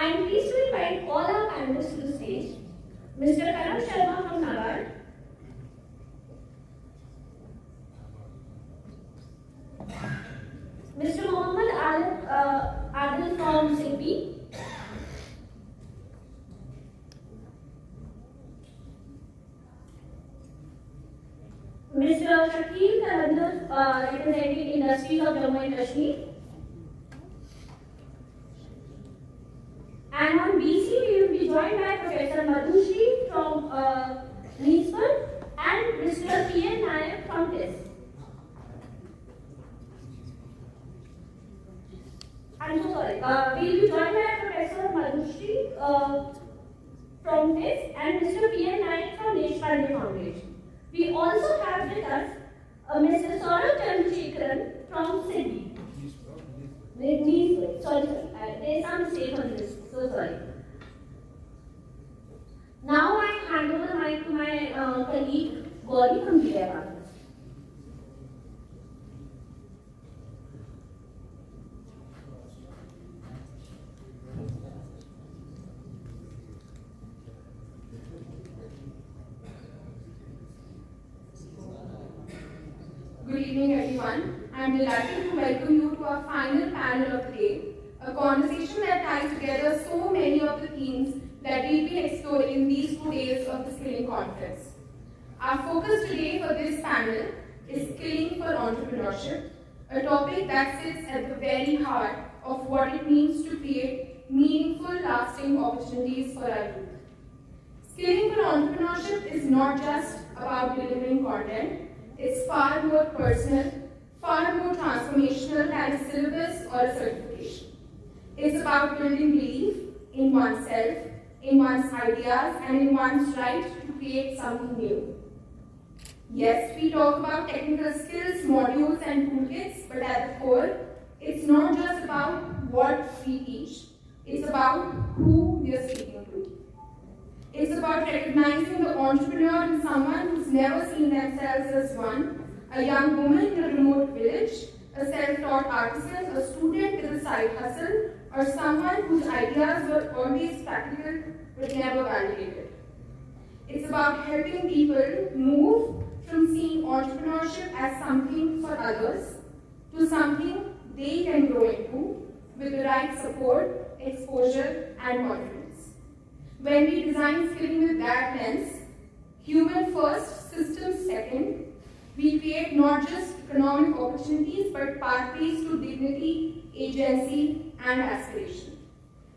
I am pleased to invite all our panelists to the stage. Mr. Karan Sharma from NABARD, Mr. Mohammad Adil from SIGBI, Mr. Shakil Kalandar, representing Industries of Jammu and Kashmir. And on BC, we will be joined by Professor Madhushri from Leesburg and Mr. P.N. Nayak from TISS. I'm so sorry. We will be joined by Professor Madhushri from TISS and Mr. P.N. Nayak from Deshpande Foundation. We also have with us Mr. Saurabh Chandrasekharan from SIGBI. Sorry. There is some mistake on this. So sorry. Now I hand over the mic to my colleague Gauri from GI Partners. Good evening, everyone. I am delighted to welcome you to our final panel of the day, a conversation that ties together so many of the themes that we'll be exploring in these 2 days of the Skilling Conference. Our focus today for this panel is skilling for entrepreneurship, a topic that sits at the very heart of what it means to create meaningful, lasting opportunities for our youth. Skilling for entrepreneurship is not just about delivering content. It's far more personal, far more transformational than a syllabus or a certification. It's about building belief in oneself, in one's ideas, and in one's right to create something new. Yes, we talk about technical skills, modules, and toolkits, but at the core, it's not just about what we teach, it's about who we are speaking to. It's about recognizing the entrepreneur in someone who's never seen themselves as one, a young woman in a remote village, a self-taught artisan, a student with a side hustle, or someone whose ideas were always practical but never validated. It's about helping people move from seeing entrepreneurship as something for others to something they can grow into with the right support, exposure, and confidence. When we design skilling with that lens, human first, systems second, we create not just economic opportunities but pathways to dignity, agency, and aspiration.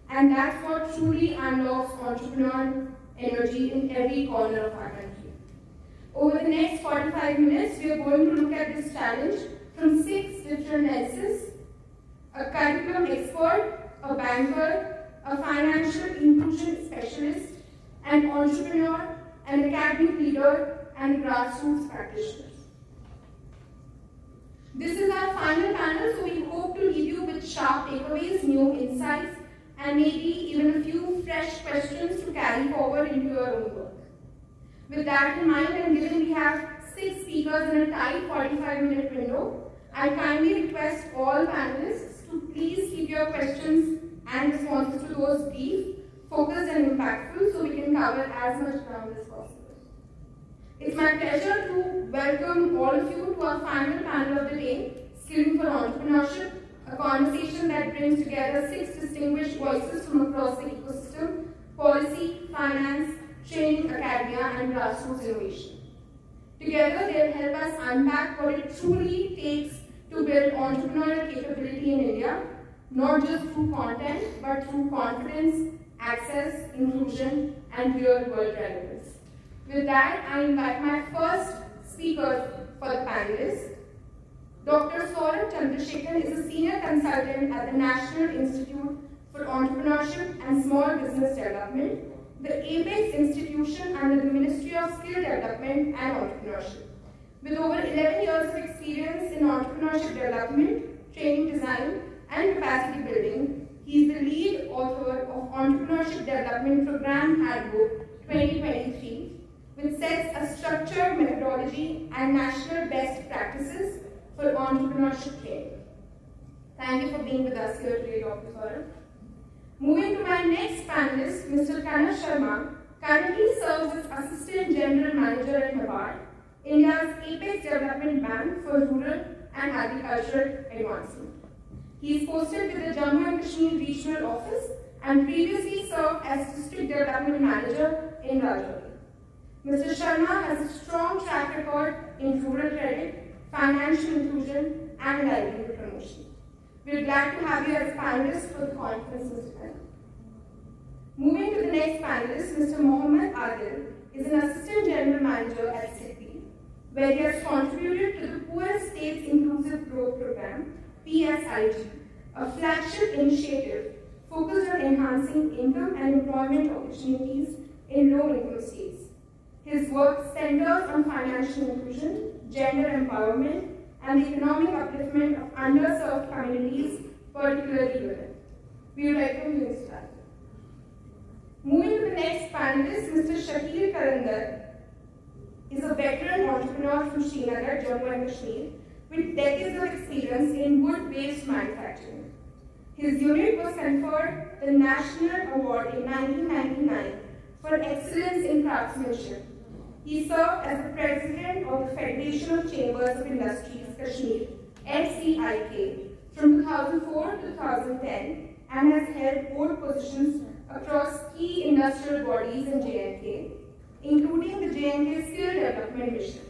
And that's what truly unlocks entrepreneurial energy in every corner of our country. Over the next 45 minutes, we are going to look at this challenge from 6 different lenses: a curriculum expert, a banker, a financial inclusion specialist, an entrepreneur, an academic leader, and grassroots practitioners. This is our final panel, so we hope to leave you with sharp takeaways, new insights, and maybe even a few fresh questions to carry forward into your own work. With that in mind, and given we have 6 speakers in a tight 45-minute window, I kindly request all panelists to please keep your questions and responses to those brief, focused, and impactful so we can cover as much ground as possible. It's my pleasure to welcome all of you to our final panel of the day, Skilling for Entrepreneurship, a conversation that brings together 6 distinguished voices from across the ecosystem: policy, finance, training, academia, and grassroots innovation. Together, they'll help us unpack what it truly takes to build entrepreneurial capability in India, not just through content, but through confidence, access, inclusion, and real-world relevance. With that, I invite my first speaker for the panelists. Dr. Saurabh Chandrasekharan is a senior consultant at the National Institute for Entrepreneurship and Small Business Development, the ABEX institution under the Ministry of Skill Development and Entrepreneurship. With over 11 years of experience in entrepreneurship development, training design, and capacity building, he is the lead author of Entrepreneurship Development Program Handbook 2023, which sets a structured methodology and national best practices for entrepreneurship training. Thank you for being with us here today, Dr. Saurabh. Moving to my next panelist, Mr. Karan Sharma, currently serves as Assistant General Manager at NABARD, India's apex development bank for rural and agricultural advancement. He is posted with the Jammu and Kashmir Regional Office and previously served as District Development Manager in Rajouri. Mr. Sharma has a strong track record in rural credit, financial inclusion, and livelihood promotion. We are glad to have you as a panelist for the conference, Mr. Karan. Moving to the next panelist, Mr. Mohammed Adil is an Assistant General Manager at SIDBI, where he has contributed to the Poorest States Inclusive Growth Program, PSIG, a flagship initiative focused on enhancing income and employment opportunities in low-income states. His work centers on financial inclusion, gender empowerment, and the economic upliftment of underserved communities, particularly women. We would welcome you, Mr. Adil. Moving to the next panelist, Mr. Shakil Karandar is a veteran entrepreneur from Srinagar, Jammu and Kashmir, with decades of experience in wood-based manufacturing. His unit was conferred the National Award in 1999 for excellence in craftsmanship. He served as the president of the Federation of Chambers of Industries, Kashmir, FCIK, from 2004 to 2010 and has held board positions across key industrial bodies in J&K, including the J&K Skill Development Mission.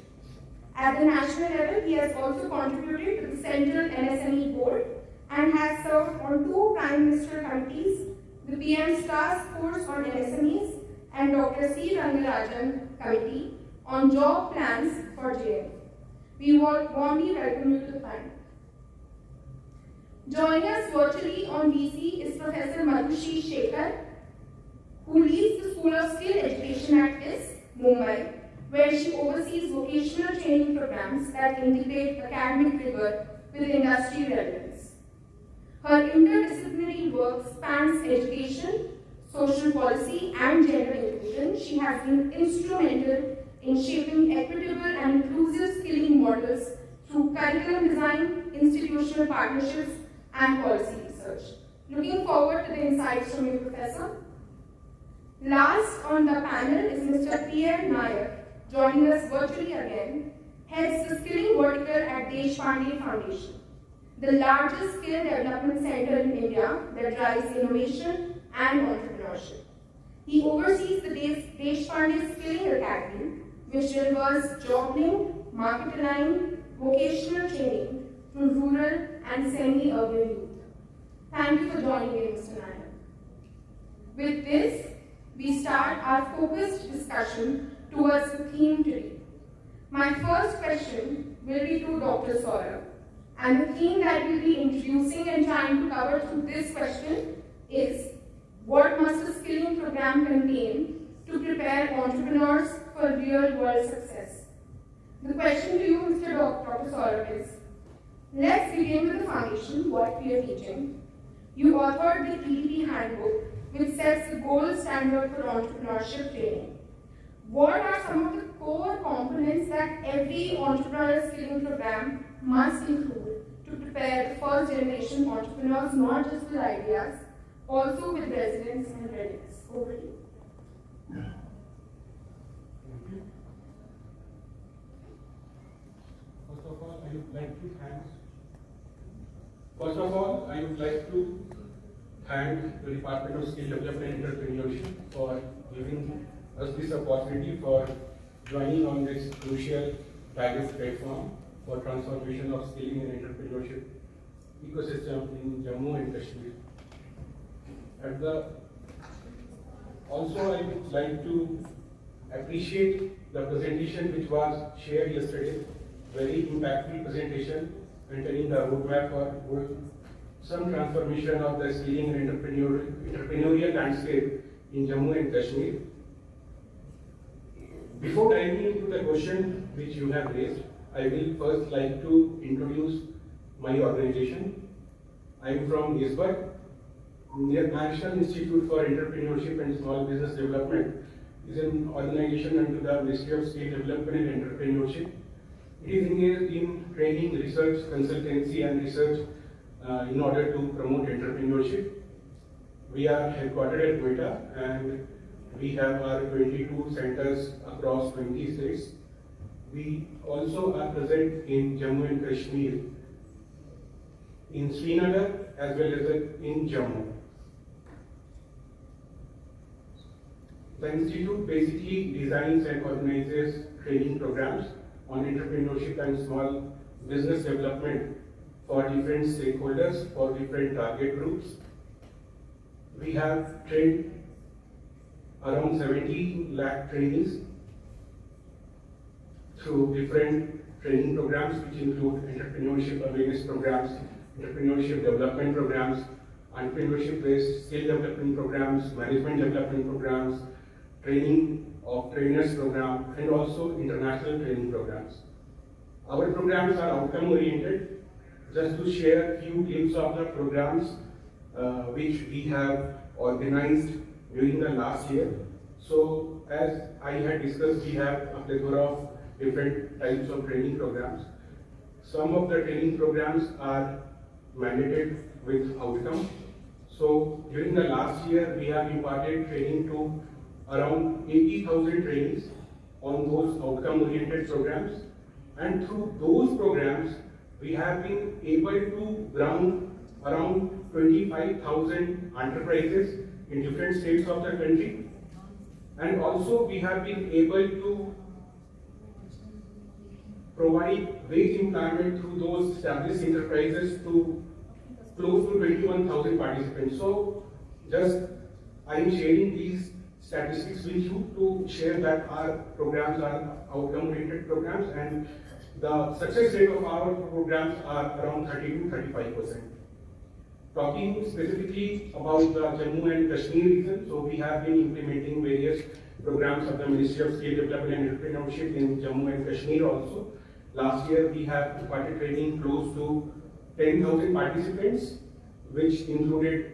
At the national level, he has also contributed to the Central NSME Board and has served on 2 Prime Minister committees, the PM's Task Force on MSMEs and Dr. C. Rangarajan Committee on Job Plans for JM. We warmly welcome you to the panel. Joining us virtually on VC is Professor Madhushri Shekhar, who leads the School of Skill Education at IS, Mumbai, where she oversees vocational training programs that integrate academic rigor with industry relevance. Her interdisciplinary work spans education, social policy, and gender inclusion. She has been instrumental in shaping equitable and inclusive skilling models through curriculum design, institutional partnerships, and policy research. Looking forward to the insights from you, Professor. Last on the panel is Mr. P.M. Nayak, joining us virtually again, heads the skilling vertical at Deshpande Foundation, the largest skill development center in India that drives innovation and entrepreneurship. He oversees the Deshpande Skilling Academy, which delivers job link, market aligned, vocational training to rural and semi-urban youth. Thank you for joining me, Mr. Nayak. With this, we start our focused discussion towards the theme today. My first question will be to Dr. Saurabh, and the theme that we'll be introducing and trying to cover through this question is, what must a skilling program contain to prepare entrepreneurs for real-world success? The question to you, Mr. Dr. Saurabh, is, let's begin with the foundation, what we are teaching. You authored the EDP handbook, which sets the gold standard for entrepreneurship training. What are some of the core components that every entrepreneurial skilling program must include to prepare the first generation entrepreneurs, not just with ideas, also with resilience and readiness? Over to you. First of all, I would like to thank the Department of Skill Development and Entrepreneurship for giving us this opportunity for joining on this crucial guidance platform for transformation of skilling and entrepreneurship ecosystem in Jammu and Kashmir. Also, I would like to appreciate the presentation which was shared yesterday, very impactful presentation containing the roadmap for some transformation of the skilling and entrepreneurial landscape in Jammu and Kashmir. Before diving into the question which you have raised, I will first like to introduce my organization. I am from ISBER. National Institute for Entrepreneurship and Small Business Development is an organization under the Ministry of Skill Development and Entrepreneurship. It is engaged in training, research, consultancy, and research in order to promote entrepreneurship. We are headquartered at Noida and we have our 22 centers across 20 states. We also are present in Jammu and Kashmir, in Srinagar as well as in Jammu. The institute basically designs and organizes training programs on entrepreneurship and small business development for different stakeholders, for different target groups. We have trained around 17 lakh trainees through different training programs which include entrepreneurship awareness programs, entrepreneurship development programs, entrepreneurship-based skill development programs, management development programs, training of trainers program, and also international training programs. Our programs are outcome-oriented. Just to share a few glimpses of the programs which we have organized during the last year. So, as I had discussed, we have a plethora of different types of training programs. Some of the training programs are mandated with outcome. So, during the last year, we have imparted training to around 80,000 trainees on those outcome-oriented programs. And through those programs, we have been able to ground around 25,000 enterprises in different states of the country. And also we have been able to provide wage employment through those established enterprises to close to 21,000 participants. So just I am sharing these statistics with you to share that our programs are outcome-oriented programs, and the success rate of our programs are around 30 to 35%. Talking specifically about the Jammu and Kashmir region, so we have been implementing various programs of the Ministry of Skill Development and Entrepreneurship in Jammu and Kashmir also. Last year we have imparted training close to 10,000 participants, which included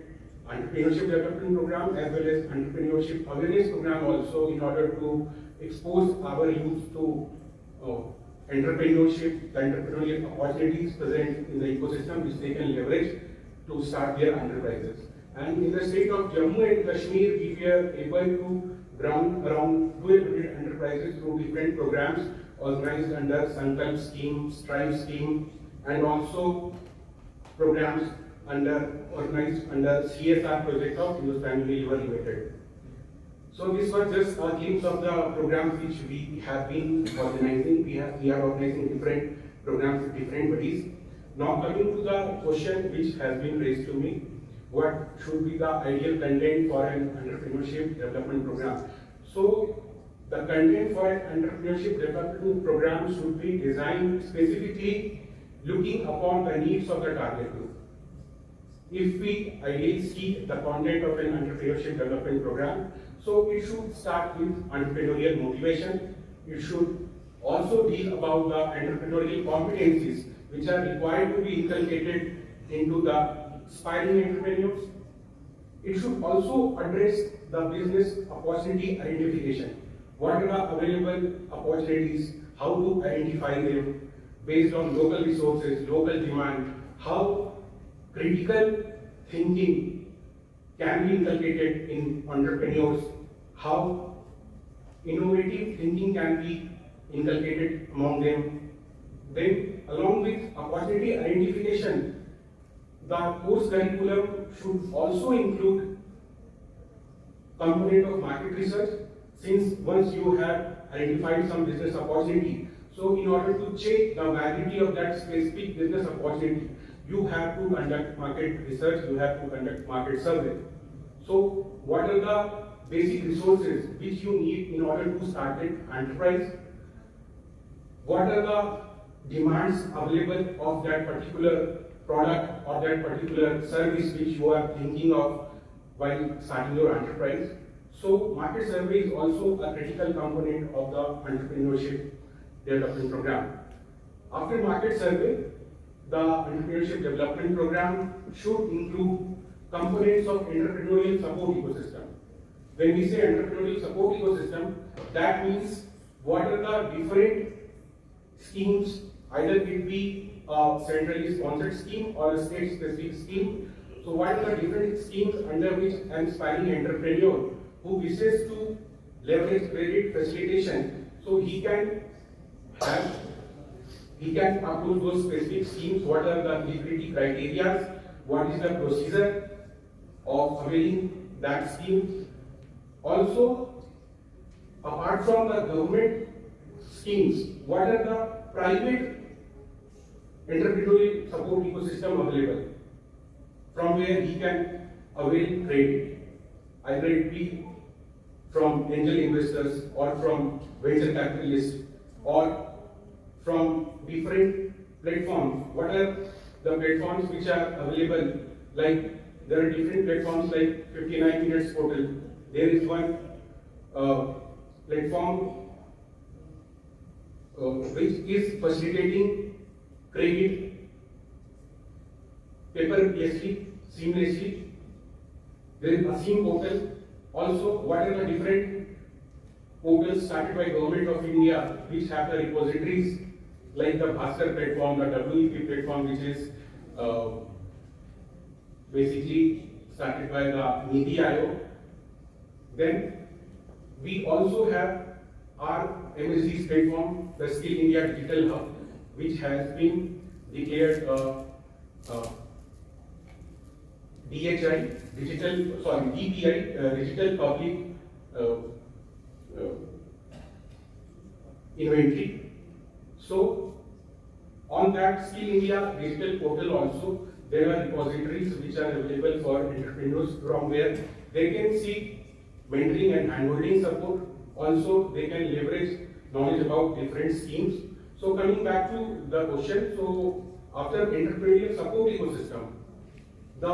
entrepreneurship development program as well as entrepreneurship awareness program also, in order to expose our youth to entrepreneurship, the entrepreneurial opportunities present in the ecosystem which they can leverage to start their enterprises. And in the state of Jammu and Kashmir, we were able to ground around 1,200 enterprises through different programs organized under Sankalp scheme, Strive scheme, and also programs organized under CSR project of Hindustan Unilever Limited. So this was just a glimpse of the programs which we have been organizing. We are organizing different programs with different bodies. Now coming to the question which has been raised to me, what should be the ideal content for an entrepreneurship development program? So the content for an entrepreneurship development program should be designed specifically looking upon the needs of the target group. If we ideally see the content of an entrepreneurship development program, so it should start with entrepreneurial motivation. It should also deal about the entrepreneurial competencies which are required to be inculcated into the aspiring entrepreneurs. It should also address the business opportunity identification. What are the available opportunities? How to identify them based on local resources, local demand, how critical thinking can be inculcated in entrepreneurs, how innovative thinking can be inculcated among them. Then, along with opportunity identification, the course curriculum should also include component of market research, since once you have identified some business opportunity, so in order to check the validity of that specific business opportunity, you have to conduct market research, you have to conduct market survey. So what are the basic resources which you need in order to start an enterprise? What are the demands available of that particular product or that particular service which you are thinking of while starting your enterprise? So market survey is also a critical component of the entrepreneurship development program. After market survey, the entrepreneurship development program should include components of entrepreneurial support ecosystem. When we say entrepreneurial support ecosystem, that means what are the different schemes, either it be a centrally sponsored scheme or a state-specific scheme. So what are the different schemes under which an aspiring entrepreneur who wishes to leverage credit facilitation, so he can approve those specific schemes, what are the eligibility criteria, what is the procedure of availing that scheme. Also, apart from the government schemes, what are the private entrepreneurial support ecosystem available from where he can avail credit, either it be from angel investors or from venture capitalists or from different platforms. What are the platforms which are available? Like there are different platforms like 59 Minutes Portal. There is one platform which is facilitating credit paperlessly, seamlessly. There is Asim Portal. Also, what are the different portals started by Government of India which have the repositories like the Bhaskar platform, the WEP platform, which is basically started by the Niti Aayog. Then we also have our MSD's platform, the Skill India Digital Hub, which has been declared DPI, Digital Public Inventory. So, on that Skill India Digital Portal also, there are repositories which are available for entrepreneurs from where they can seek mentoring and handholding support. Also, they can leverage knowledge about different schemes. So, coming back to the question, so after entrepreneurial support ecosystem, the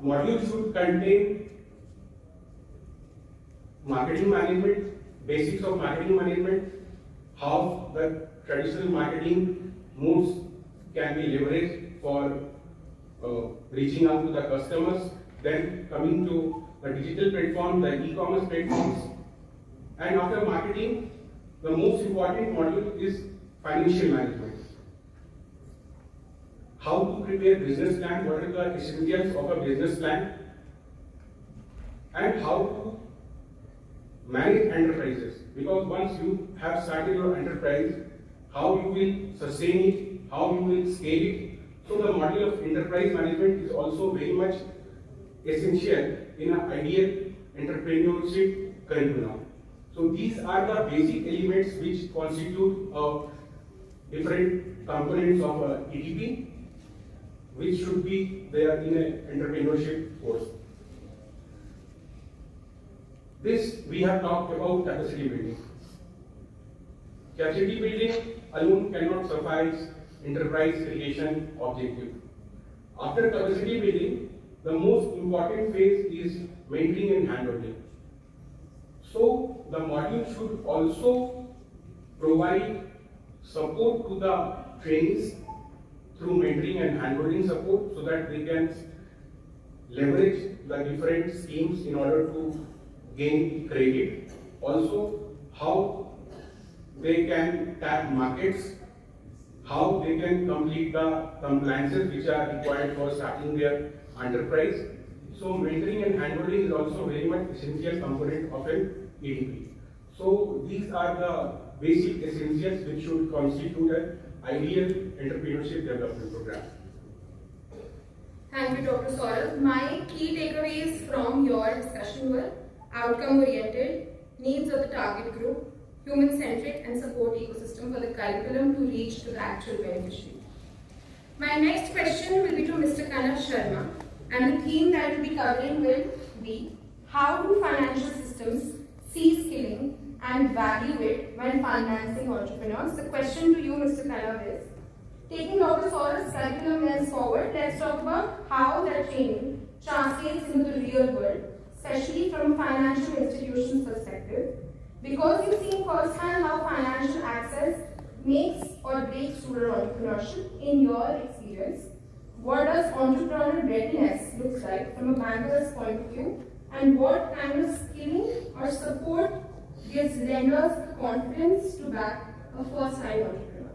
module should contain marketing management, basics of marketing management, how the traditional marketing modes can be leveraged for reaching out to the customers. Then coming to the digital platform, the e-commerce platforms. And after marketing, the most important module is financial management. How to prepare business plan, what are the essentials of a business plan, and how to manage enterprises. Because once you have started your enterprise, how you will sustain it, how you will scale it. So the module of enterprise management is also very much essential in an ideal entrepreneurship curriculum. So these are the basic elements which constitute different components of EDP, which should be there in an entrepreneurship course. This we have talked about capacity building. Capacity building alone cannot suffice enterprise creation objective. After capacity building, the most important phase is mentoring and handholding. So the module should also provide support to the trainees through mentoring and handholding support so that they can leverage the different schemes in order to gain credit. Also, how they can tap markets, how they can complete the compliances which are required for starting their enterprise. So mentoring and handholding is also very much essential component of an EDP. So these are the basic essentials which should constitute an ideal entrepreneurship development program. Thank you, Dr. Saurabh. My key takeaways from your discussion were outcome-oriented, needs of the target group, human-centric and support ecosystem for the curriculum to reach to the actual beneficiary. My next question will be to Mr. Kanav Sharma, and the theme that we'll be covering will be how do financial systems see skilling and value it when financing entrepreneurs. The question to you, Mr. Kanav, is taking Dr. Saurabh's curriculum lens forward, let's talk about how that training translates into the real world, especially from a financial institution's perspective. Because you've seen firsthand how financial access makes or breaks rural entrepreneurship in your experience, what does entrepreneurial readiness look like from a banker's point of view, and what kind of skilling or support gives lenders the confidence to back a first-time entrepreneur?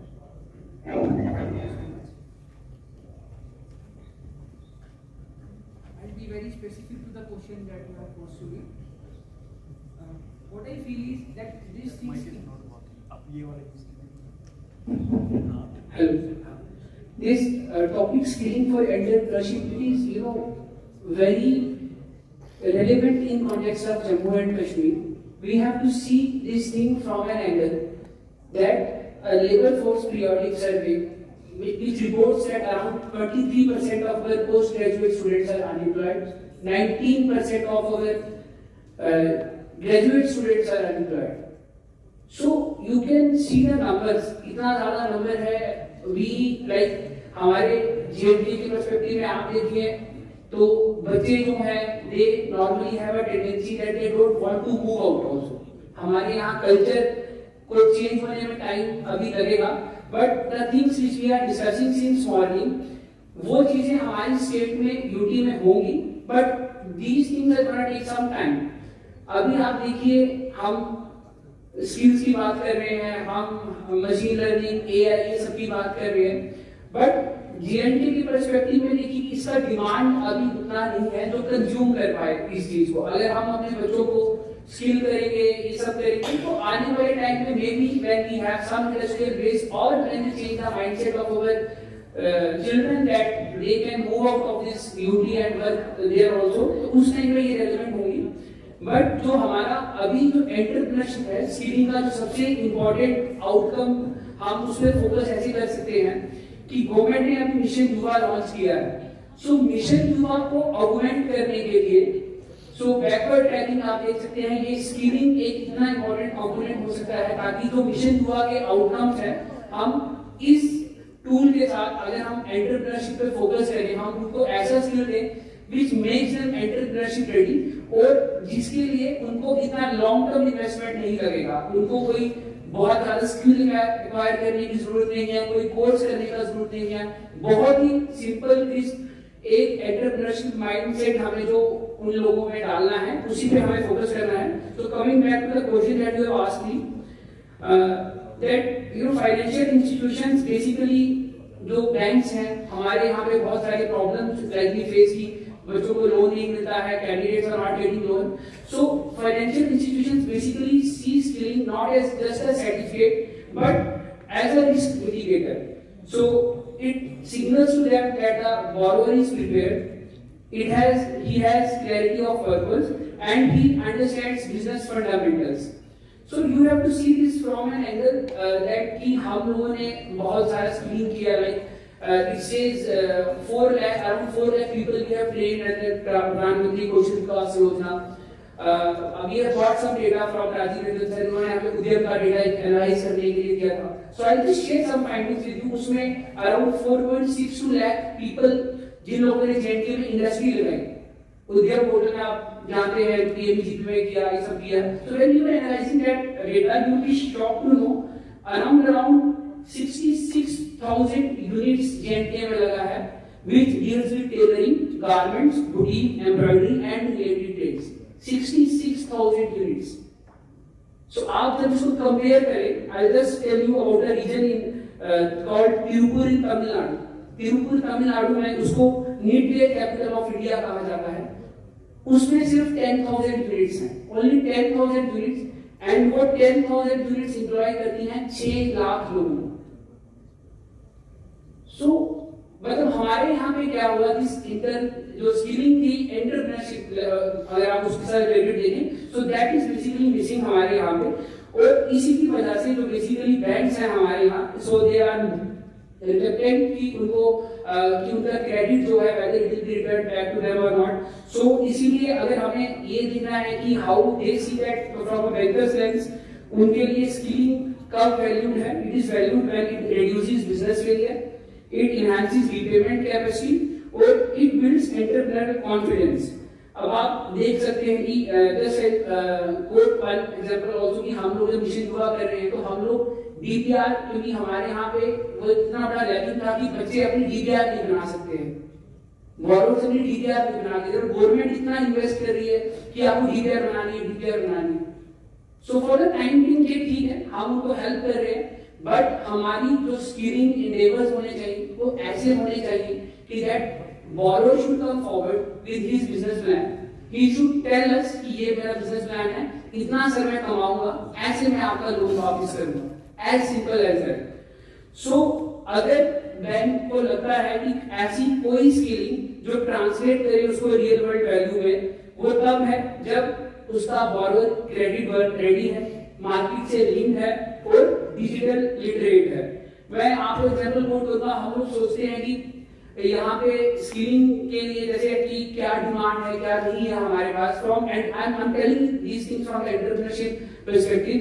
very specific to the question that you have posed to me. What I feel is that these things. Hello. This topic skilling for entrepreneurship is, very relevant in context of Jammu and Kashmir. We have to see this thing from an angle that a labor force periodic survey which reports that around 23% of our postgraduate students are unemployed, 19% of our graduate students are unemployed. So you can see the numbers. इतना ज़्यादा number है. We like हमारे GMT के perspective में आप देखिए तो बच्चे जो हैं they normally have a tendency that they don't want to move out also. हमारे यहाँ culture को change होने में time अभी लगेगा. But the things which we are discussing since morning, वो चीजें हमारी स्टेट में यूटी में होंगी. But these things are gonna take some time. अभी आप देखिए हम स्किल्स की बात कर रहे हैं, हम मशीन लर्निंग, एआई ये सब की बात कर रहे हैं. बट जीएनटी की पर्सपेक्टिव में देखिए कि इसका डिमांड अभी उतना नहीं है जो कंज्यूम कर पाए इस चीज को. अगर हम अपने बच्चों को स्किल करेंगे, ये सब करेंगे तो आने वाले टाइम में maybe when we have some industrial base और when we change the mindset of our children that they can move out of this UT and work there also, तो उस टाइम में ये रेलेवेंट होंगी. But जो हमारा अभी जो एंटरप्रेन्योरशिप है, स्किलिंग का जो सबसे इम्पोर्टेंट आउटकम हम उसमें फोकस ऐसे कर सकते हैं कि गवर्नमेंट ने अभी मिशन युवा लॉन्च किया है. सो मिशन युवा को ऑगमेंट करने के लिए सो बैकवर्ड ट्रैकिंग आप देख सकते हैं. ये स्किलिंग एक इतना इम्पोर्टेंट कंपोनेंट हो सकता है ताकि जो मिशन युवा के आउटकम्स हैं हम इस टूल के साथ अगर हम एंटरप्रेन्योरशिप पे फोकस करें, हम उनको ऐसा स्किल दें which makes them entrepreneurship ready और जिसके लिए उनको इतना लॉन्ग टर्म इन्वेस्टमेंट नहीं लगेगा. उनको कोई बहुत ज्यादा स्किल एक्वायर करने की जरूरत नहीं है, कोई कोर्स करने का जरूरत नहीं है. बहुत ही सिंपल एक एंटरप्रेन्योरशिप माइंडसेट हमें जो उन लोगों में डालना है उसी पे हमें फोकस करना है. तो coming back to the question that you have asked me, that financial institutions basically जो बैंक्स हैं हमारे यहाँ पे बहुत सारे प्रॉब्लम्स लाइकली फेस की. बच्चों को लोन नहीं मिलता है, candidates are not getting loan. So financial institutions basically see skilling not as just a certificate but as a risk mitigator. So it signals to them that the borrower is prepared, he has clarity of purpose and he understands business fundamentals. So you have to see this from an angle that कि हम लोगों ने बहुत सारा skilling किया. Like it says 4 lakh people we have trained under Pradhan Mantri Kaushal Vikas Yojana. We have got some data from Rajiv Rajan sir, उन्होंने हमें उद्यम का डेटा एनालाइज करने के लिए दिया था. So I'll just share some findings with you. उसमें around 4.62 lakh people जिन लोगों ने जेएनटी में इंडस्ट्री लगाई, उद्यम पोर्टल में आप जानते हैं पीएमजीपी में किया, ये सब किया. So when you are analyzing that data, you will be shocked to know around 66,000 units JNK में लगा है, which deals with tailoring, garments, boutique, embroidery and related trades. 66,000 units. So आप जब इसको compare करें, I'll just tell you about a region in called Tirupur in Tamil Nadu. Tirupur Tamil Nadu में उसको NEET capital of India कहा जाता है. उसमें सिर्फ 10,000 यूनिट्स हैं, only 10,000 यूनिट्स, एंड वो 10,000 यूनिट्स एम्प्लॉय करती हैं 6 लाख लोगों को. सो मतलब हमारे यहाँ पे क्या हुआ कि जो स्किलिंग थी एंटरप्रेन्योरशिप, अगर आप उसके साथ रिलेटेड देखें, so that is basically missing हमारे यहाँ पे. और इसी की वजह से जो बेसिकली बैंक्स हैं हमारे यहाँ, सो दे आर रिलेक्टेंट कि उनको कि उनका क्रेडिट जो है whether it will be returned back to them or not. So इसीलिए अगर हमें ये देखना है कि how they see that from a banker's lens, उनके लिए स्किलिंग कब वैल्यूड है. It is valued when it reduces business failure, it enhances repayment capacity और it builds entrepreneurial confidence. अब आप देख सकते हैं कि जैसे कोट वन एग्जांपल ऑल्सो कि हम लोग जब मिशन युवा कर रहे हैं तो हम लोग डीपीआर, क्योंकि हमारे यहाँ पे वो इतना बड़ा लेवल था कि बच्चे अपनी डीपीआर नहीं बना सकते हैं, गवर्नमेंट से डीपीआर नहीं बना के, गवर्नमेंट इतना इन्वेस्ट कर रही है कि आपको डीपीआर बनानी है. So for the time being ये ठीक है, हम उनको हेल्प कर रहे हैं, बट हमारी जो स्किलिंग इंडेवर्स होने चाहिए वो ऐसे होने चाहिए कि that borrower should come forward with his business plan. He should tell us कि ये मेरा business plan है, इतना सर मैं कमाऊंगा, ऐसे मैं आपका लोन वापस करूंगा. As simple as that. So अगर बैंक को लगता है कि ऐसी कोई स्किलिंग जो ट्रांसलेट करे उसको रियल वर्ल्ड वैल्यू में, वो तब है जब उसका borrower क्रेडिट वर्क रेडी है, मार्केट से लिंक है और डिजिटल लिटरेट है. मैं आपको एग्जाम्पल कोट करूंगा. हम लोग सोचते हैं कि यहाँ पे स्किलिंग के लिए जैसे कि क्या डिमांड है क्या नहीं है हमारे पास from and I am telling these things from entrepreneurship perspective.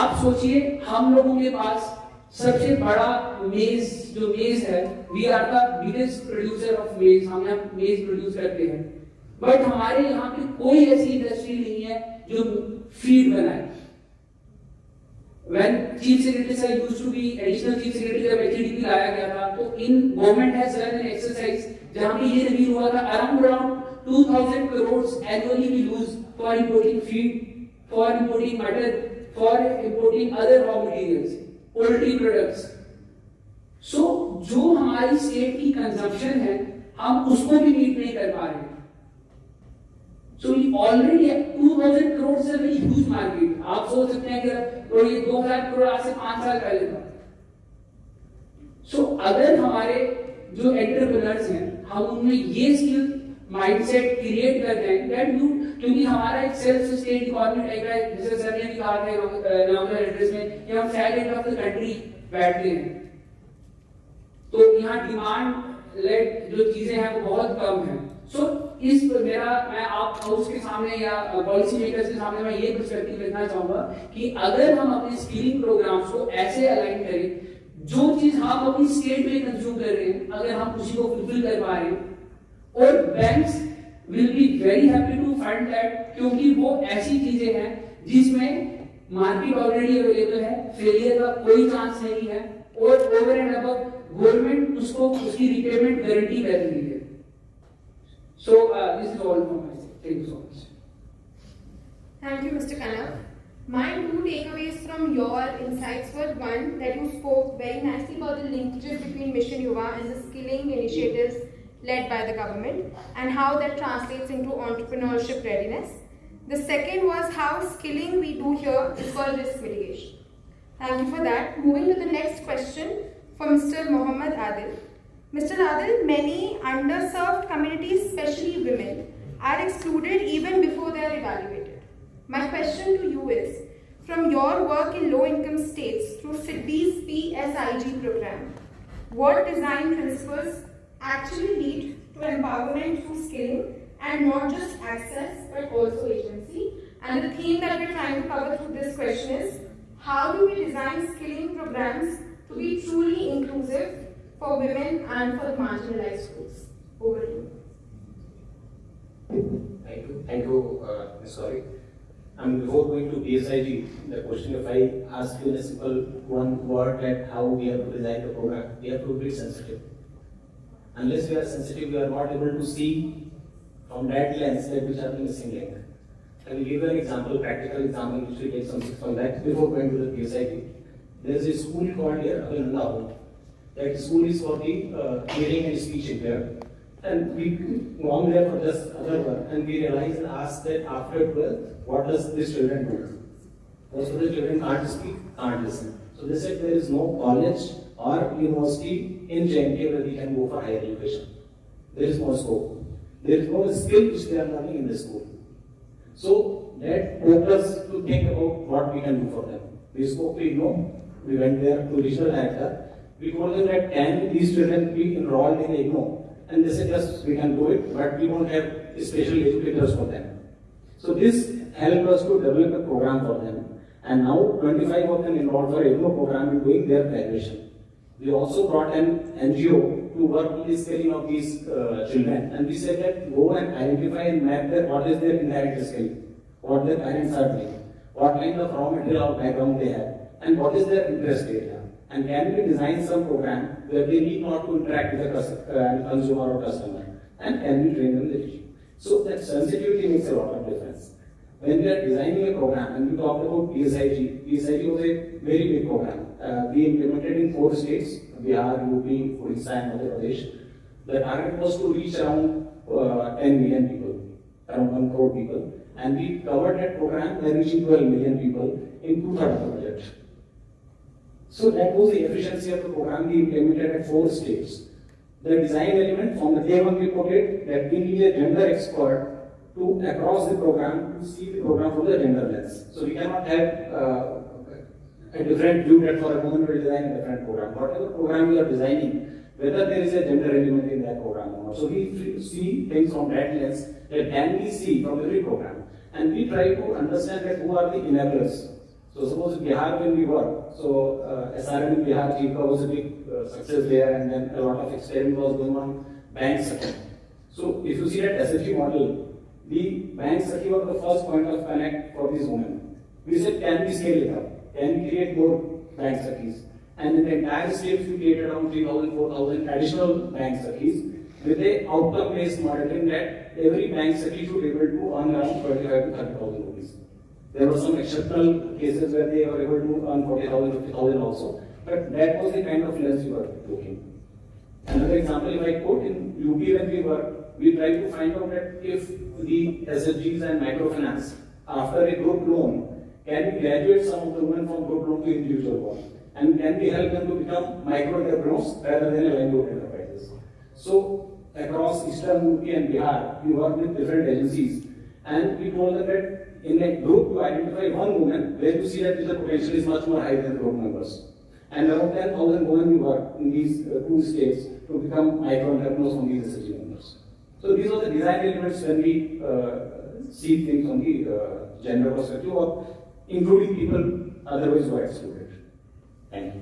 आप सोचिए हम लोगों के पास सबसे बड़ा मेज है, we are the biggest producer of maize, हम यहाँ मेज प्रोड्यूस करते हैं, बट हमारे यहाँ पे कोई ऐसी इंडस्ट्री नहीं है जो फीड बनाए. When Chief Secretary sir used to be additional Chief Secretary जब HDP लाया गया था, तो in government has run an exercise जहाँ पे ये रिवील हुआ था around 2,000 crores annually we lose for importing feed, for importing mutton, for importing other raw materials, poultry products. So जो हमारी स्टेट की कंजम्पशन है हम उसको भी मीट नहीं कर पा रहे. So we already have 2,000 crores is a very huge market. आप सोच सकते हैं कि तो ये 2,000 करोड़ आज से 5 साल पहले था. So अगर हमारे जो एंटरप्रेन्योर्स हैं हम उनमें ये स्किल माइंडसेट क्रिएट कर दें that you, क्योंकि हमारा एक सेल्फ सस्टेन्ड इकोनॉमी टाइप है, जैसे सर ने भी कहा था इनॉग्रेशन एड्रेस में कि हम fag end of the country बैठते हैं, तो यहाँ डिमांड लेड जो चीजें हैं वो बहुत कम है. सो इस मैं आप हाउस के सामने या पॉलिसी मेकर्स के सामने मैं ये पर्सपेक्टिव रखना चाहूंगा कि अगर हम अपने स्किलिंग प्रोग्राम्स को ऐसे अलाइन करें जो चीज हम अपनी स्टेट में कंज्यूम कर रहे हैं अगर हम उसी को फुलफिल कर पा रहे हैं, और banks will be very happy to fund that, क्योंकि वो ऐसी चीजें हैं जिसमें मार्केट ऑलरेडी अवेलेबल है, फेलियर का कोई चांस नहीं है, और ओवर एंड अबव गवर्नमेंट उसको उसकी रिपेमेंट गारंटी कर रही है. So this is all from my side. Thank you so much. Thank you, Mr. Kanav. My two takeaways from your insights were, one, that you spoke very nicely about the linkages between Mission Yuva and the skilling initiatives led by the government and how that translates into entrepreneurship readiness. The second was how skilling we do here is for risk mitigation. Thank you for that. Moving to the next question for Mr. Mohammad Adil. Mr. Adil, many underserved communities, especially women, are excluded even before they are evaluated. My question to you is, from your work in low-income states through SIDBI's PSIG program, what design principles actually lead to empowerment through skilling and not just access but also agency? And the theme that we're trying to cover through this question is, how do we design skilling programs to be truly inclusive for women and for the marginalized groups? Over to you. Thank you, Ms. Sauri. And before going to PSIG, the question, if I ask you in a simple one word that how we have to design the program, we have to be sensitive. Unless we are sensitive, we are not able to see from that lens that which are the missing link. I will give you an example, practical example, which will take some 6 months back before going to the PSIG. There is a school called here, Abhinanda. That school is for the hearing and speech impaired. And we gone there for just other work, and we realized and asked that after 12th, what does this children do? Most of the children can't speak, can't listen. So they said there is no college or university in JNK where we can go for higher education. There is no scope. There is no skill which they are learning in the school. So that provoked us to think about what we can do for them. We spoke to IGNOU. We went there to regional director. We told them that can these children be enrolled in IGNOU? And they said yes, we can do it, but we don't have special educators for them. So this helped us to develop a program for them. And now 25 of them enrolled for IGNOU program in doing their graduation. We also brought an NGO to work with the skilling of these children. And we said that go and identify and map what is their inherent skill, what their parents are doing, what kind of raw material or background they have, and what is their interest area. And can we design some program where they need not to interact with the consumer or customer? And can we train them the teaching? So that sensitivity makes a lot of difference. When we are designing a program, and we talked about PSIG was a very big program. We implemented in 4 states, Bihar, UP, Odisha and Madhya Pradesh. The target was to reach around 10 million people, around 1 crore people, and we covered that program by reaching 12 million people in 2/3 of the budget. So that was the efficiency of the program we implemented at 4 states. The design element, from the day one we put it, that we need a gender expert to across the program to see the program from the gender lens. So we cannot have a different view that for a woman will design a different program. Whatever program we are designing, whether there is a gender element in that program or not. So we see things from that lens that can we see from every program. And we try to understand that who are the enablers. So suppose Bihar when we work, so SRM in Bihar, Jeevka was a big success there, and then a lot of experiment was going on bank Sakhi. So if you see that SHG model, the bank Sakhi was the first point of connect for these women. We said, can we scale it up? Can we create more bank Sakhis? And in the entire state, we created around 3,000, 4,000 additional bank Sakhis with a outcome-based monitoring that every bank Sakhi should be able to earn around 25,000 to 30,000 rupees. There were some exceptional cases where they were able to earn 40,000, 50,000 also, but that was the kind of lens we were looking. Another example, if I quote in UP when we worked, we tried to find out that if the SHGs and microfinance, after a group loan, can we graduate some of the women from group loan to individual loan? And can we help them to become micro entrepreneurs rather than a livelihood enterprises? So, across Eastern UP and Bihar, we worked with different agencies, and we told them that in a group to identify one woman where you see that the potential is much more higher than group members. And around 10,000 women we work in these 2 states to become micro entrepreneurs from these SHG members. So these are the design elements when we see things from the gender perspective or including people otherwise who are excluded. Thank you.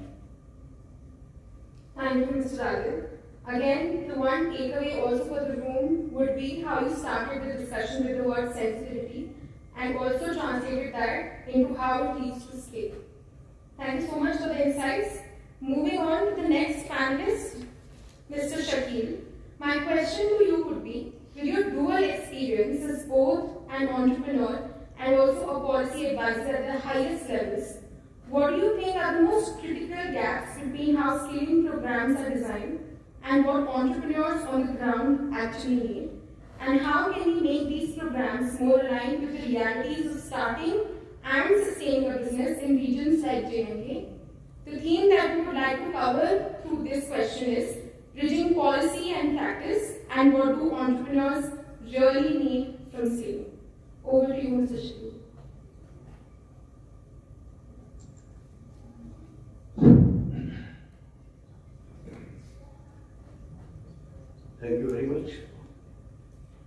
Thank you, Mr. Rajan. Again, the one takeaway also for the room would be how you started the discussion with the word sensitivity and also translated that into how it leads to scale. Thank you so much for the insights. Moving on to the next panelist, Mr. Shakil. My question to you would be, with your dual experience as both an entrepreneur and also a policy advisor at the highest levels, what do you think are the most critical gaps between how scaling programs are designed and what entrepreneurs on the ground actually need? And how can we make these programs more aligned with the realities of starting and sustaining a business in regions like J&K? The theme that we would like to cover through this question is bridging policy and practice, and what do entrepreneurs really need from scaling? Over to you, Mr. Shakil. Thank you very much.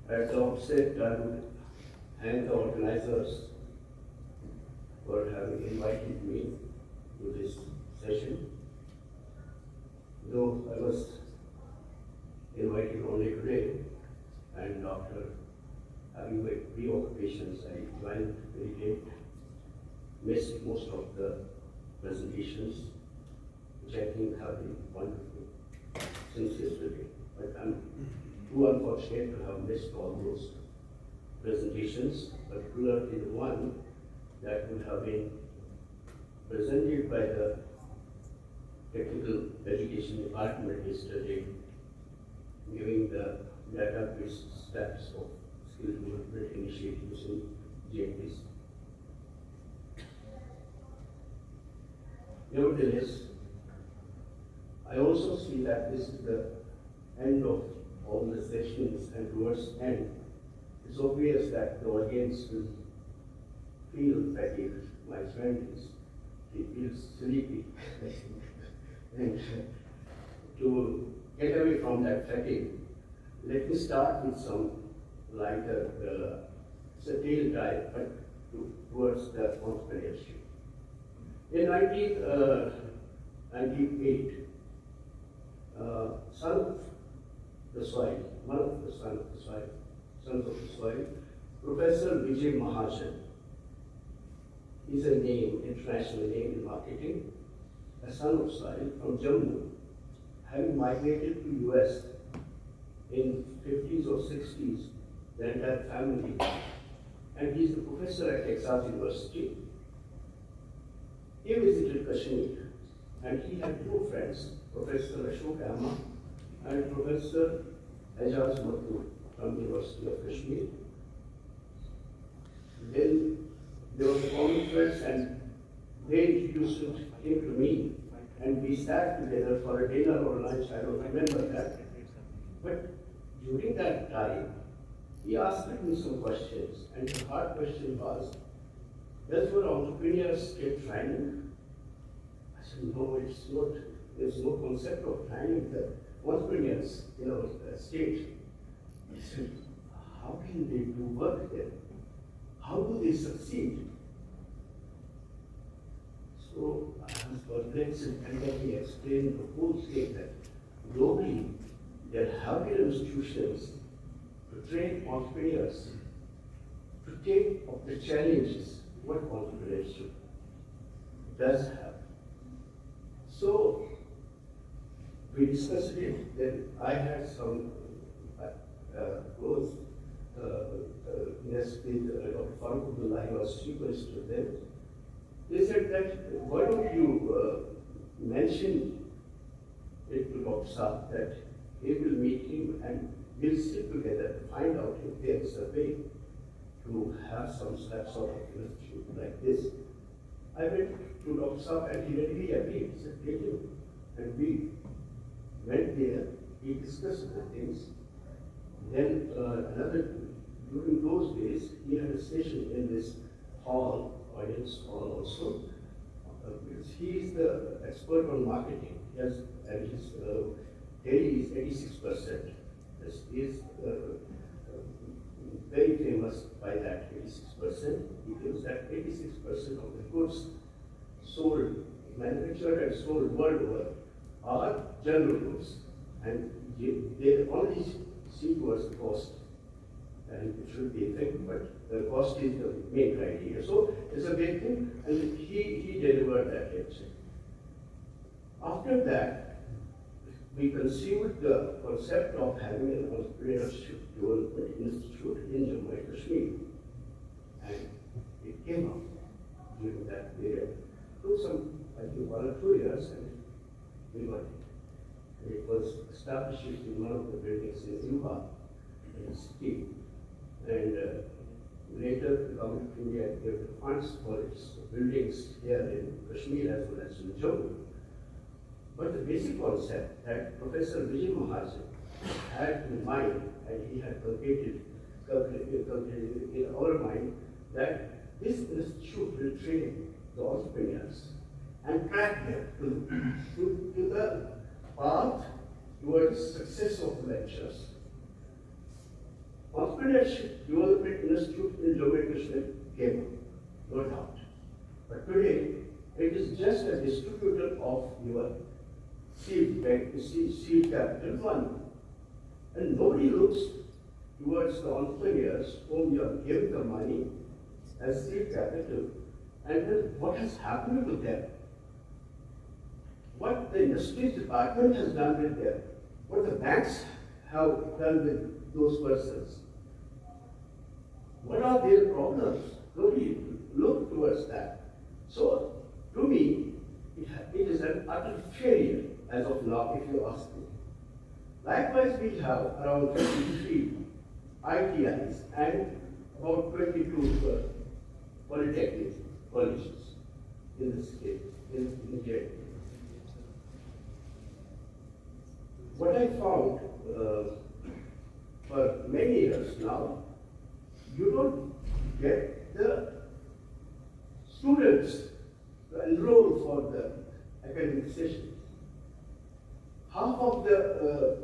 At the outset, I would thank the organizers for having invited me to this session. Though I was invited only today, and after having my preoccupations, I joined very late, missed most of the presentations, which I think have been wonderful since yesterday. But I'm too unfortunate to have missed all those presentations, particularly the one that would have been presented by the Technical Education Department yesterday, giving the database stats of skill development initiatives in JNPs. Nevertheless, I also see that this is the end of all the sessions, and towards end, it's obvious that the audience will feel fatigued. My friend he feels sleepy. And to get away from that fatigue, let me start with some lighter, it's a tail dive, but towards the entrepreneurship. In 1998, son of the soil, one of the sons of the soil, Professor Vijay Mahajan, is a name, international name in marketing, a son of soil from Jammu, having migrated to US in 50s or 60s, the entire family, and he's a professor at Texas University. He visited Kashmir, and he had two friends, Professor Ashok Amma and Professor Ajaz Mathur from the University of Kashmir. Then there was a conference and they introduced him to me and we sat together for a dinner or lunch, I don't remember that. But during that time, he asked me some questions and the hard question was, does your entrepreneurs get training? I said, no, it's not. There's no concept of training the entrepreneurs in our state. He said, how can they do work there? How do they succeed? So I was perplexed and then he explained the whole state that globally there have been institutions to train entrepreneurs to take up the challenges what entrepreneurship does have. So we discussed it, then I had some close yes, with Dr. Farooq Abdullah, I was supervised with them. They said that, why don't you mention it to Dr. Saab that he will meet him and we'll sit together to find out if there is a way to have some sort of institute like this. I went to Dr. Saab and he readily agreed. He said, take him. And we went there, we discussed the things. Then during those days, he had a station in this hall, audience hall also. He is the expert on marketing. And his daily is 86%. He is very famous by that 86%. He gives that 86% of the goods sold, manufactured and sold world over are general goods. And they only see towards the cost. And it should be a thing, but the cost is the main criteria. So it's a big thing, and he delivered that lecture. After that, we conceived the concept of having an entrepreneurship development institute in Jammu and Kashmir. And it came up during that period. It took some, I think, 1 or 2 years, and we got it. And it was established in one of the buildings in Yuba, in the city. And later, the government of India gave the funds for its buildings here in Kashmir as well as in Jammu. But the basic concept that Professor Vijay Mahajan had in mind, and he had calculated in our mind, that this institute will train the entrepreneurs and track them to the path towards success of the ventures. Entrepreneurship Development Institute in Jammu and Kashmir came up, no doubt. But today, it is just a distributor of your seed capital money. And nobody looks towards the entrepreneurs whom you have given the money as seed capital, and then what has happened to them. What the industries department has done with them, what the banks have done with those persons. What are their problems? Nobody look towards that. So, to me, it is an utter failure as of now, if you ask me. Likewise, we have around 53 ITIs and about 22 polytechnic colleges in the state, in India. What I found for many years now, you don't get the students to enroll for the academic sessions. Half of the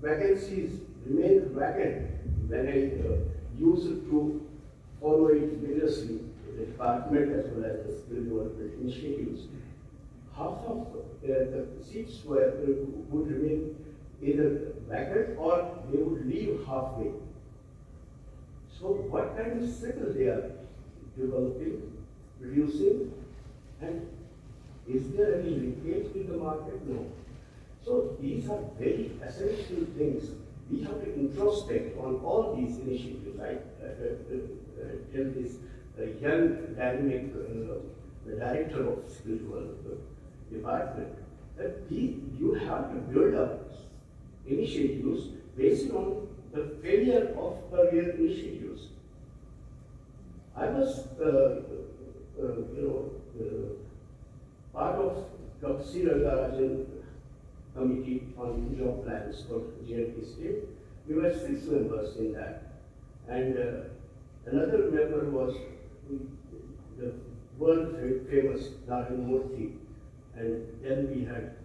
vacancies remain vacant when I use it to follow it vigorously, the department as well as the skill development initiatives. Half of the seats would remain either vacant or they would leave halfway. So what kind of skill they are developing, producing, and is there any linkage with the market? No. So these are very essential things. We have to introspect on all these initiatives. I tell this young, dynamic the director of skill development department that you have to build up initiatives based on the failure of earlier initiatives. I was, part of Dr. C. Rangarajan committee on job plans for JNK State. We were 6 members in that. And another member was the world famous Narendra Murthy. And then we had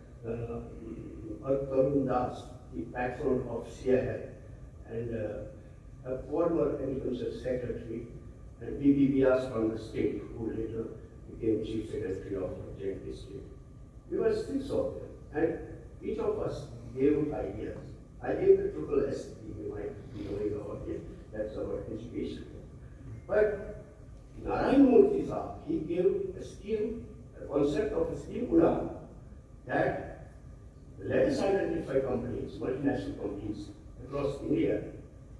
Arun Das, the patron of CIL, and a former agriculture secretary, and B.B. Vyas from the state, who later became chief secretary of JNK State. We were 6 of them, and each of us gave ideas. I gave the triple S, you might be knowing about it, that's our education. But Narayan Murthy Saab, he gave a scheme, a concept of a scheme Udan, that let us identify companies, multinational companies across India,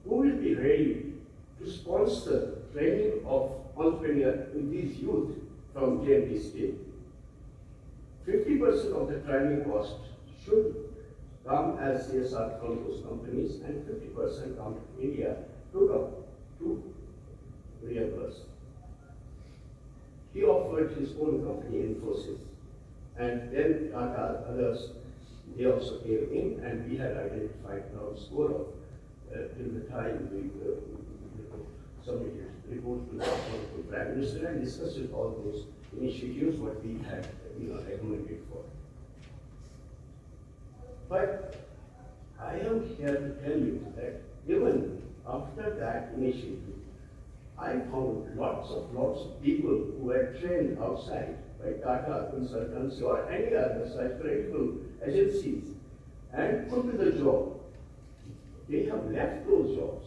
who will be ready to sponsor training of entrepreneurs in these youth from JNK State. 50% of the training cost should come as CSR from those companies, and 50% come to India to reimburse. He offered his own company, Infosys, and then others, they also came in, and we had identified our score of, till the time we submitted report to the Prime Minister and discussed with all those initiatives what we had recommended for. But I am here to tell you that even after that initiative, I found lots of people who were trained outside by Tata Consultancy or any other such credible agencies and put to the job. They have left those jobs.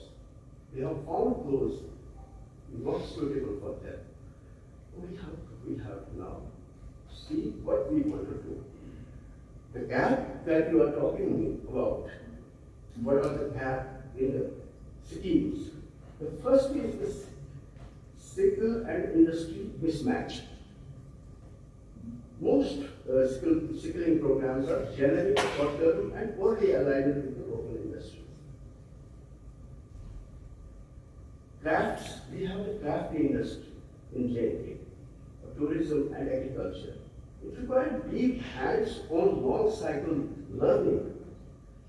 They have found those not suitable for them. We have to now see what we want to do. The gap that you are talking about, what are the gap in the schemes? The first is the skill and industry mismatch. Most skilling programs are generic, short-term, and poorly aligned with the local industries. Crafts, we have a crafty industry in JNK, tourism and agriculture. It requires deep hands-on long cycle learning,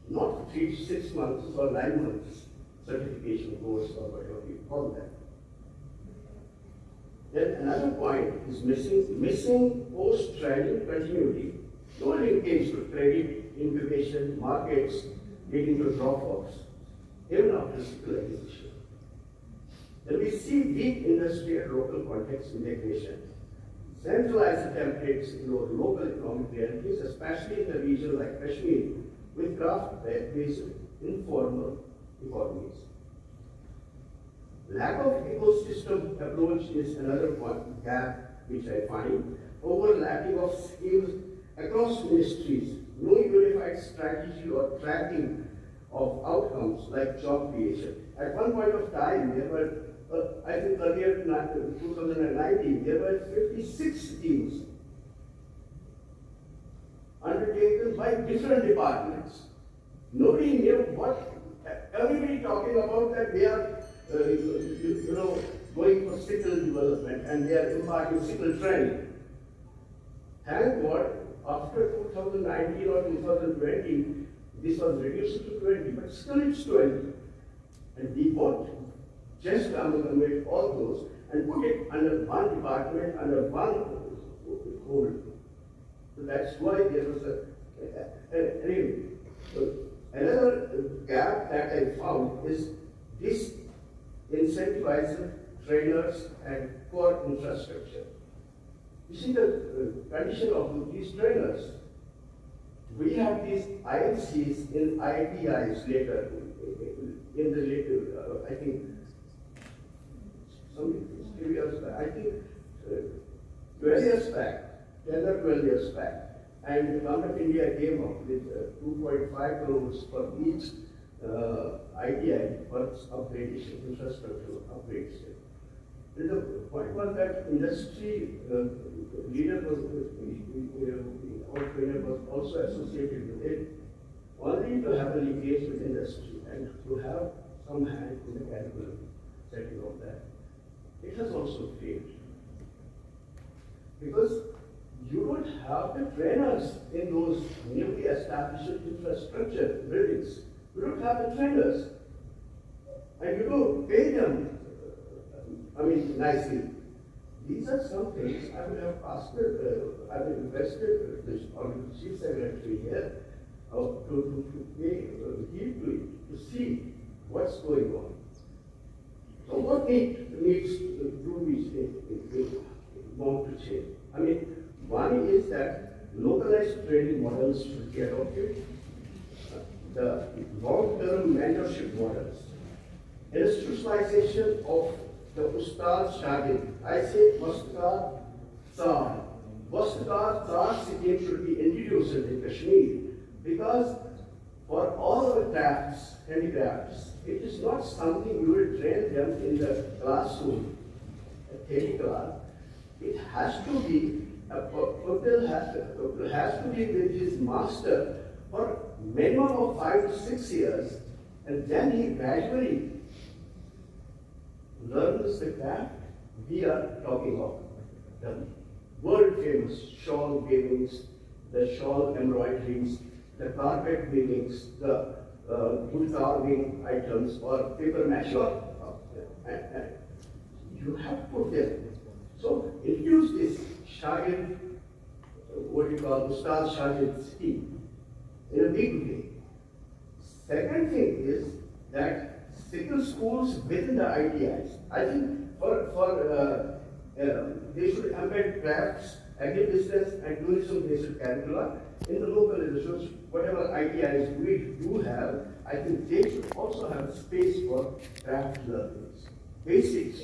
not 3 to 6 months or 9 months certification course or whatever you call that. Then another point is missing post-training continuity. No linkage to credit, incubation, markets, leading to drop-offs, even after skill acquisition. Then we see weak industry and local context integration. Centralized templates ignore local economic realities, especially in the region like Kashmir, with craft-based informal economies. Lack of ecosystem approach is another gap which I find. Overlapping of skills across ministries, no unified strategy or tracking of outcomes like job creation. At one point of time, there were, I think earlier in 2019, there were 56 schemes undertaken by different departments. Nobody knew what, everybody talking about that they are going for skill development and they are imparting skill training. Thank God, after 2019 or 2020, this was reduced to 20, but still it's 20. And we want just amalgamate all those and put it under one department, under one hold. So that's why there was anyway. Another gap that I found is this incentivizing trainers and core infrastructure. You see the condition of these trainers. We have these ILCs in ITIs later, in the later, I think, some few years back, I think 12 years back, 10 or 12 years back, and the Government of India came up with 2.5 crores for each ITI for upgradation, infrastructure upgrades. And the point was that industry leader was also associated with it, only to have a linkage with industry. and to have some hand in the curriculum setting of that, it has also failed. Because you don't have the trainers in those newly established infrastructure buildings. You don't have the trainers. And you don't pay them, nicely. These are some things I would have asked, I would have requested the Chief Secretary here to pay heed to it, to see what's going on. So what needs to be want to change? One is that localized training models should be adopted, the long-term mentorship models, institutionalization of the Ustad Shagird. I say Ustad Sar. Ustad Sar scheme should be introduced in Kashmir because for all our crafts, handicrafts, it is not something you will train them in the classroom, a theory class. It has to be, a pupil has to be with his master for minimum of 5 to 6 years, and then he gradually learns the craft. We are talking of the world famous shawl weavings, the shawl embroideries, the carpet weavings, the wood carving items or paper mache. You have to put them. So introduce this Shagird, what you call Ustad Shagird scheme in a big way. Second thing is that skill schools within the ITIs. I think they should embed crafts, agribusiness, and tourism-based curricula in the local institutions. Whatever ITIs we do have, I think they should also have space for craft learners, basics.